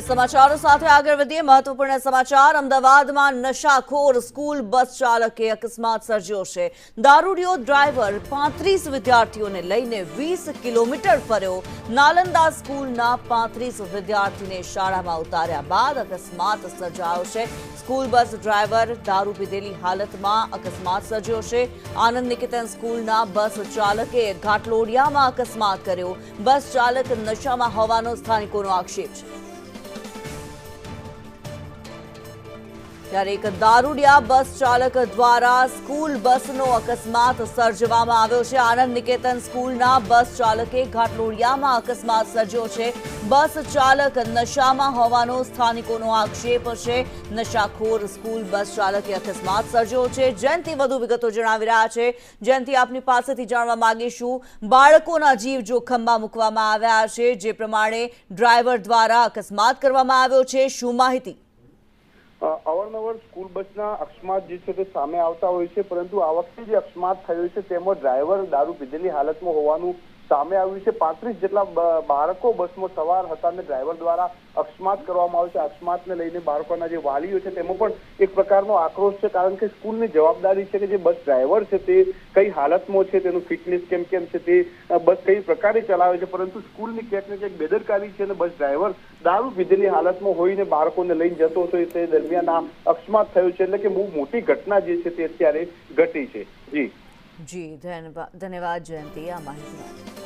સમાચારો સાથે આગળ વધીએ મહત્વપૂર્ણ સમાચાર અમદાવાદમાં નશાખોર સ્કૂલ બસ ચાલકે અકસ્માત સર્જ્યો છે। દારૂડિયો ડ્રાઈવર 35 વિદ્યાર્થીઓને લઈને 20 કિલોમીટર ફર્યો। નાલંદા સ્કૂલના 35 વિદ્યાર્થીને શાળામાં ઉતાર્યા બાદ અકસ્માત સર્જાયો છે। સ્કૂલ બસ ડ્રાઈવર દારૂ પીધેલી હાલતમાં અકસ્માત સર્જ્યો છે। આનંદ નિકેતન સ્કૂલના બસ ચાલકે ઘાટલોડિયામાં અકસ્માત કર્યો। બસ ચાલક નશામાં હોવાનો સ્થાનિકોનો આક્ષેપ છે। ત્યારે એક દારૂડિયા બસ ચાલક દ્વારા સ્કૂલ બસનો અકસ્માત સર્જવામાં આવ્યો છે। આનંદ નિકેતન સ્કૂલના બસ ચાલકે ઘાટલોડિયામાં અકસ્માત સર્જ્યો છે। બસ ચાલક નશામાં હોવાનો સ્થાનિકોનો આક્ષેપ છે। નશાખોર સ્કૂલ બસ ચાલકે અકસ્માત સર્જ્યો છે। જયંતિ વધુ વિગતો જણાવી રહ્યા છે। જયંતિ, આપની પાસેથી જાણવા માંગીશું, બાળકોના જીવ જોખમમાં મૂકવામાં આવ્યા છે, જે પ્રમાણે ડ્રાઈવર દ્વારા અકસ્માત કરવામાં આવ્યો છે, શું માહિતી? અવારનવાર સ્કૂલ બસના અકસ્માત જે છે તે સામે આવતા હોય છે, પરંતુ આ વખતે જે અકસ્માત થયો છે તેમાં ડ્રાઈવર દારૂ પીધેલી હાલતમાં હોવાનું સામે આવ્યું છે। 35 જેટલા બાળકો બસમાં સવાર હતા અને ડ્રાઈવર દ્વારા અકસ્માત કરવામાં આવ્યો છે। અકસ્માતને લઈને બાળકોના જે વાલીઓ છે તેમાં પણ એક પ્રકારનો આક્રોશ છે, કારણ કે સ્કૂલની જવાબદારી છે કે જે બસ ડ્રાઈવર છે તે કઈ હાલતમાં છે, તેનું ફિટનેસ કેમ છે, તે બસ કઈ પ્રકારે ચલાવે છે, પરંતુ સ્કૂલની ક્યાંક ને ક્યાંક બેદરકારી છે અને બસ ડ્રાઈવર દારૂ પીધેલી હાલતમાં હોઈને બાળકોને લઈને જતો હતો, તે દરમિયાન આ અકસ્માત થયો છે। એટલે કે બહુ મોટી ઘટના જે છે તે અત્યારે ઘટી છે। જી ધન્યવાદ જયંતિ આ માહિતી માટે।